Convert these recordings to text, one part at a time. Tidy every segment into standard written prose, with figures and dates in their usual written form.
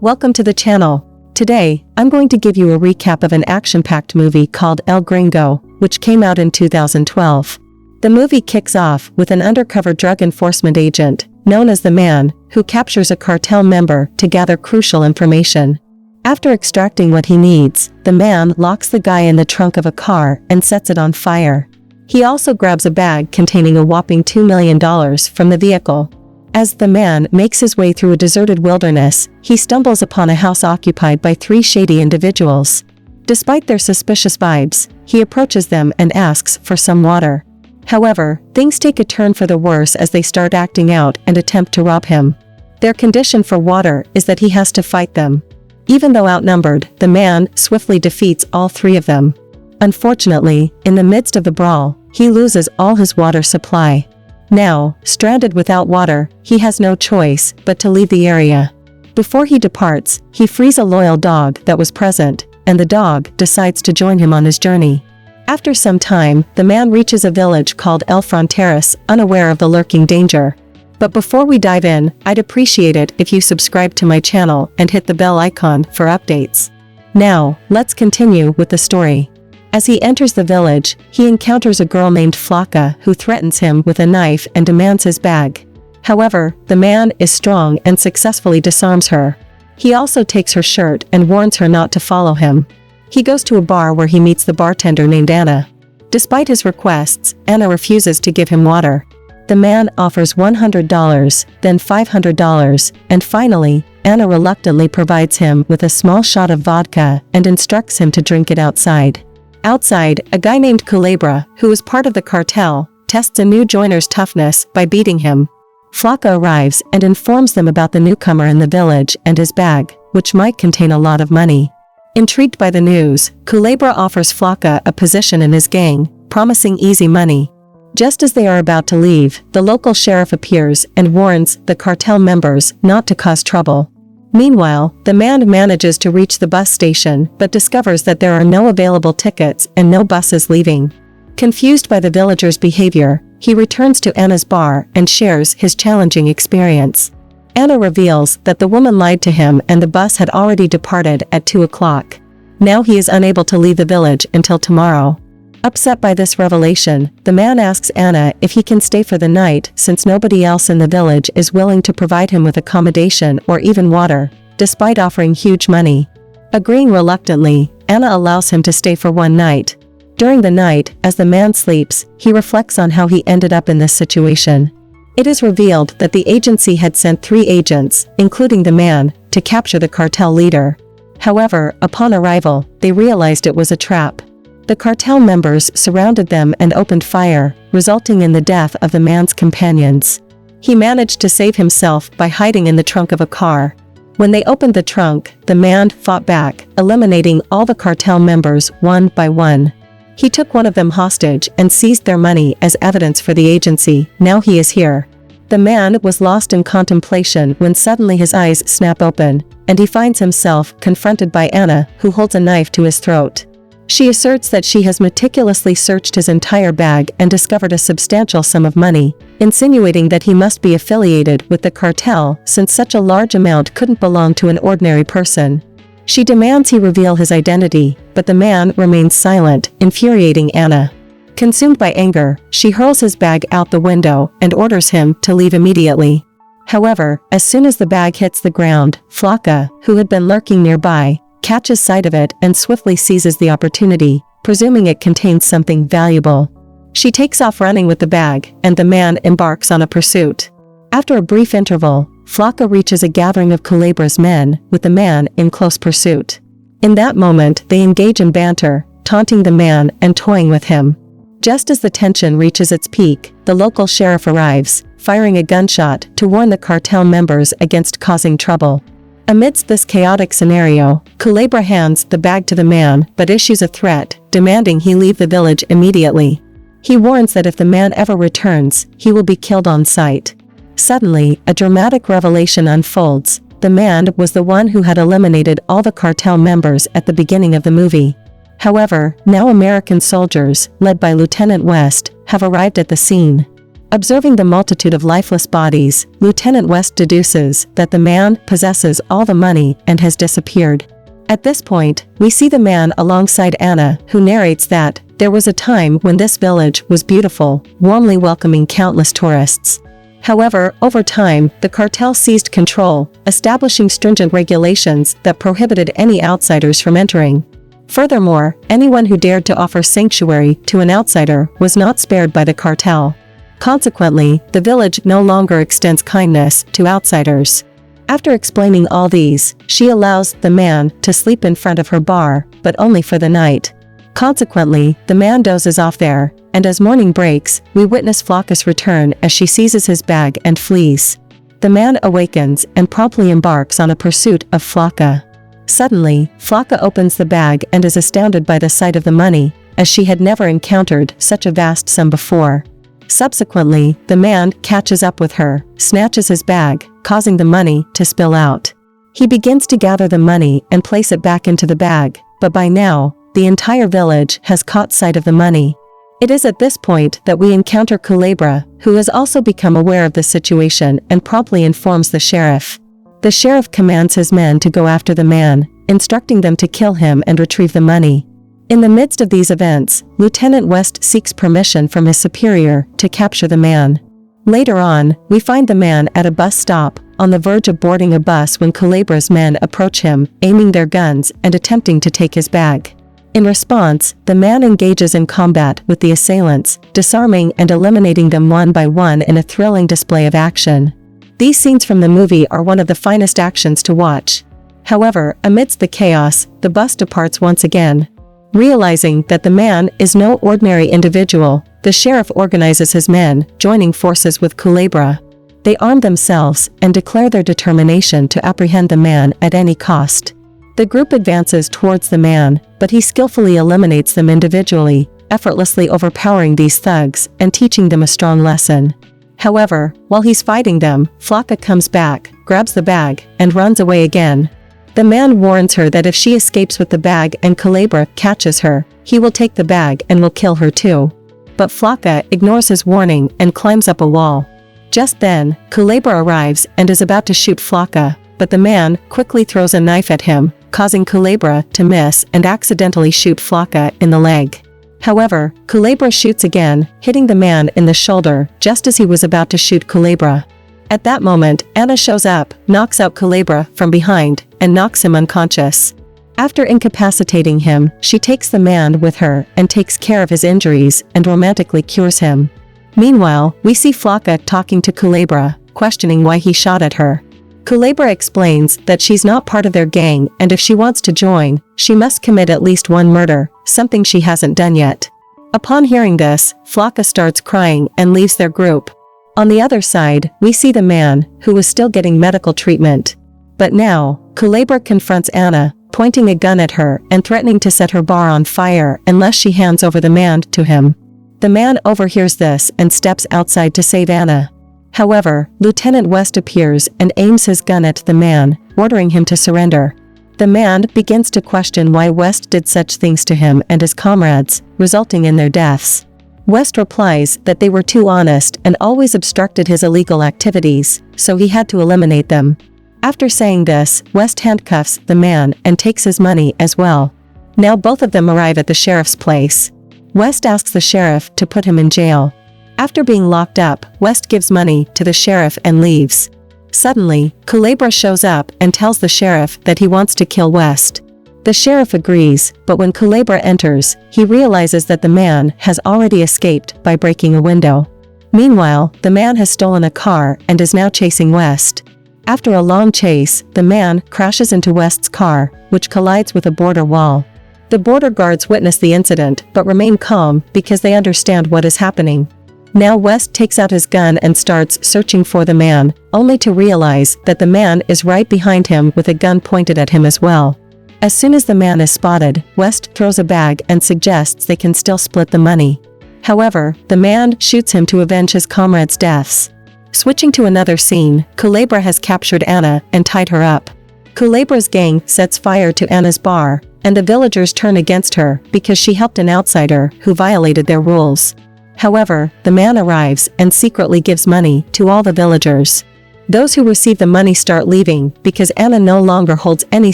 Welcome to the channel. Today, I'm going to give you a recap of an action-packed movie called El Gringo, which came out in 2012. The movie kicks off with an undercover drug enforcement agent, known as the Man, who captures a cartel member to gather crucial information. After extracting what he needs, the Man locks the guy in the trunk of a car and sets it on fire. He also grabs a bag containing a whopping $2 million from the vehicle. As the Man makes his way through a deserted wilderness, he stumbles upon a house occupied by three shady individuals. Despite their suspicious vibes, he approaches them and asks for some water. However, things take a turn for the worse as they start acting out and attempt to rob him. Their condition for water is that he has to fight them. Even though outnumbered, the Man swiftly defeats all three of them. Unfortunately, in the midst of the brawl, he loses all his water supply. Now, stranded without water, he has no choice but to leave the area. Before he departs, he frees a loyal dog that was present, and the dog decides to join him on his journey. After some time, the Man reaches a village called El Fronteras, unaware of the lurking danger. But before we dive in, I'd appreciate it if you subscribe to my channel and hit the bell icon for updates. Now, let's continue with the story. As he enters the village, he encounters a girl named Flaca who threatens him with a knife and demands his bag. However, the Man is strong and successfully disarms her. He also takes her shirt and warns her not to follow him. He goes to a bar where he meets the bartender named Anna. Despite his requests, Anna refuses to give him water. The Man offers $100, then $500, and finally, Anna reluctantly provides him with a small shot of vodka and instructs him to drink it outside. Outside, a guy named Culebra, who is part of the cartel, tests a new joiner's toughness by beating him. Flaca arrives and informs them about the newcomer in the village and his bag, which might contain a lot of money. Intrigued by the news, Culebra offers Flaca a position in his gang, promising easy money. Just as they are about to leave, the local sheriff appears and warns the cartel members not to cause trouble. Meanwhile, the Man manages to reach the bus station but discovers that there are no available tickets and no buses leaving. Confused by the villagers' behavior, he returns to Anna's bar and shares his challenging experience. Anna reveals that the woman lied to him and the bus had already departed at 2 o'clock. Now he is unable to leave the village until tomorrow. Upset by this revelation, the Man asks Anna if he can stay for the night since nobody else in the village is willing to provide him with accommodation or even water, despite offering huge money. Agreeing reluctantly, Anna allows him to stay for one night. During the night, as the Man sleeps, he reflects on how he ended up in this situation. It is revealed that the agency had sent 3 agents, including the Man, to capture the cartel leader. However, upon arrival, they realized it was a trap. The cartel members surrounded them and opened fire, resulting in the death of the Man's companions. He managed to save himself by hiding in the trunk of a car. When they opened the trunk, the Man fought back, eliminating all the cartel members one by one. He took one of them hostage and seized their money as evidence for the agency. Now he is here. The Man was lost in contemplation when suddenly his eyes snap open, and he finds himself confronted by Anna, who holds a knife to his throat. She asserts that she has meticulously searched his entire bag and discovered a substantial sum of money, insinuating that he must be affiliated with the cartel since such a large amount couldn't belong to an ordinary person. She demands he reveal his identity, but the Man remains silent, infuriating Anna. Consumed by anger, she hurls his bag out the window and orders him to leave immediately. However, as soon as the bag hits the ground, Flaca, who had been lurking nearby, catches sight of it and swiftly seizes the opportunity, presuming it contains something valuable. She takes off running with the bag, and the Man embarks on a pursuit. After a brief interval, Flaca reaches a gathering of Culebra's men, with the Man in close pursuit. In that moment, they engage in banter, taunting the Man and toying with him. Just as the tension reaches its peak, the local sheriff arrives, firing a gunshot to warn the cartel members against causing trouble. Amidst this chaotic scenario, Culebra hands the bag to the Man but issues a threat, demanding he leave the village immediately. He warns that if the Man ever returns, he will be killed on sight. Suddenly, a dramatic revelation unfolds. The Man was the one who had eliminated all the cartel members at the beginning of the movie. However, now American soldiers, led by Lieutenant West, have arrived at the scene. Observing the multitude of lifeless bodies, Lieutenant West deduces that the man possesses all the money and has disappeared. At this point, we see the man alongside Anna, who narrates that there was a time when this village was beautiful, warmly welcoming countless tourists. However, over time, the cartel seized control, establishing stringent regulations that prohibited any outsiders from entering. Furthermore, anyone who dared to offer sanctuary to an outsider was not spared by the cartel. Consequently, the village no longer extends kindness to outsiders. After explaining all these, she allows the man to sleep in front of her bar, but only for the night. Consequently, the man dozes off there, and as morning breaks, we witness Flocka's return as she seizes his bag and flees. The man awakens and promptly embarks on a pursuit of Flocka. Suddenly, Flocka opens the bag and is astounded by the sight of the money, as she had never encountered such a vast sum before. Subsequently, the man catches up with her, snatches his bag, causing the money to spill out. He begins to gather the money and place it back into the bag, but by now, the entire village has caught sight of the money. It is at this point that we encounter Culebra, who has also become aware of the situation and promptly informs the sheriff. The sheriff commands his men to go after the man, instructing them to kill him and retrieve the money. In the midst of these events, Lieutenant West seeks permission from his superior to capture the man. Later on, we find the man at a bus stop, on the verge of boarding a bus when Culebra's men approach him, aiming their guns and attempting to take his bag. In response, the man engages in combat with the assailants, disarming and eliminating them one by one in a thrilling display of action. These scenes from the movie are one of the finest actions to watch. However, amidst the chaos, the bus departs once again. Realizing that the man is no ordinary individual, the sheriff organizes his men, joining forces with Culebra. They arm themselves and declare their determination to apprehend the man at any cost. The group advances towards the man, but he skillfully eliminates them individually, effortlessly overpowering these thugs and teaching them a strong lesson. However, while he's fighting them, Flocka comes back, grabs the bag, and runs away again. The man warns her that if she escapes with the bag and Culebra catches her, he will take the bag and will kill her too. But Flocka ignores his warning and climbs up a wall. Just then, Culebra arrives and is about to shoot Flocka, but the man quickly throws a knife at him, causing Culebra to miss and accidentally shoot Flocka in the leg. However, Culebra shoots again, hitting the man in the shoulder just as he was about to shoot Culebra. At that moment, Anna shows up, knocks out Culebra from behind, and knocks him unconscious. After incapacitating him, she takes the man with her and takes care of his injuries and romantically cures him. Meanwhile, we see Flocka talking to Culebra, questioning why he shot at her. Culebra explains that she's not part of their gang and if she wants to join, she must commit at least one murder, something she hasn't done yet. Upon hearing this, Flocka starts crying and leaves their group. On the other side, we see the man, who was still getting medical treatment. But now, Culebra confronts Anna, pointing a gun at her and threatening to set her bar on fire unless she hands over the man to him. The man overhears this and steps outside to save Anna. However, Lieutenant West appears and aims his gun at the man, ordering him to surrender. The man begins to question why West did such things to him and his comrades, resulting in their deaths. West replies that they were too honest and always obstructed his illegal activities, so he had to eliminate them. After saying this, West handcuffs the man and takes his money as well. Now both of them arrive at the sheriff's place. West asks the sheriff to put him in jail. After being locked up, West gives money to the sheriff and leaves. Suddenly, Culebra shows up and tells the sheriff that he wants to kill West. The sheriff agrees, but when Culebra enters, he realizes that the man has already escaped by breaking a window. Meanwhile, the man has stolen a car and is now chasing West. After a long chase, the man crashes into West's car, which collides with a border wall. The border guards witness the incident but remain calm because they understand what is happening. Now West takes out his gun and starts searching for the man, only to realize that the man is right behind him with a gun pointed at him as well. As soon as the man is spotted, West throws a bag and suggests they can still split the money. However, the man shoots him to avenge his comrades' deaths. Switching to another scene, Culebra has captured Anna and tied her up. Culebra's gang sets fire to Anna's bar, and the villagers turn against her because she helped an outsider who violated their rules. However, the man arrives and secretly gives money to all the villagers. Those who receive the money start leaving because Anna no longer holds any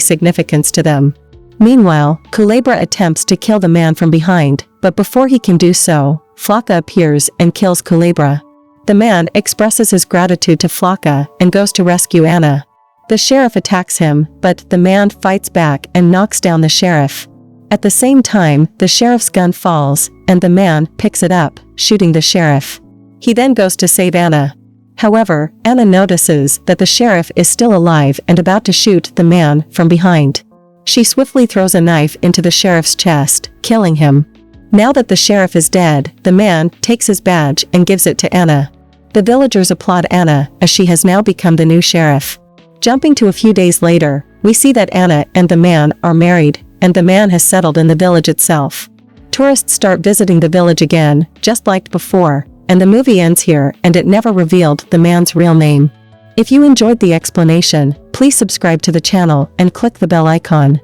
significance to them. Meanwhile, Culebra attempts to kill the man from behind, but before he can do so, Flocka appears and kills Culebra. The man expresses his gratitude to Flocka and goes to rescue Anna. The sheriff attacks him, but the man fights back and knocks down the sheriff. At the same time, the sheriff's gun falls, and the man picks it up, shooting the sheriff. He then goes to save Anna. However, Anna notices that the sheriff is still alive and about to shoot the man from behind. She swiftly throws a knife into the sheriff's chest, killing him. Now that the sheriff is dead, the man takes his badge and gives it to Anna. The villagers applaud Anna, as she has now become the new sheriff. Jumping to a few days later, we see that Anna and the man are married, and the man has settled in the village itself. Tourists start visiting the village again, just like before, and the movie ends here, and it never revealed the man's real name. If you enjoyed the explanation, please subscribe to the channel and click the bell icon.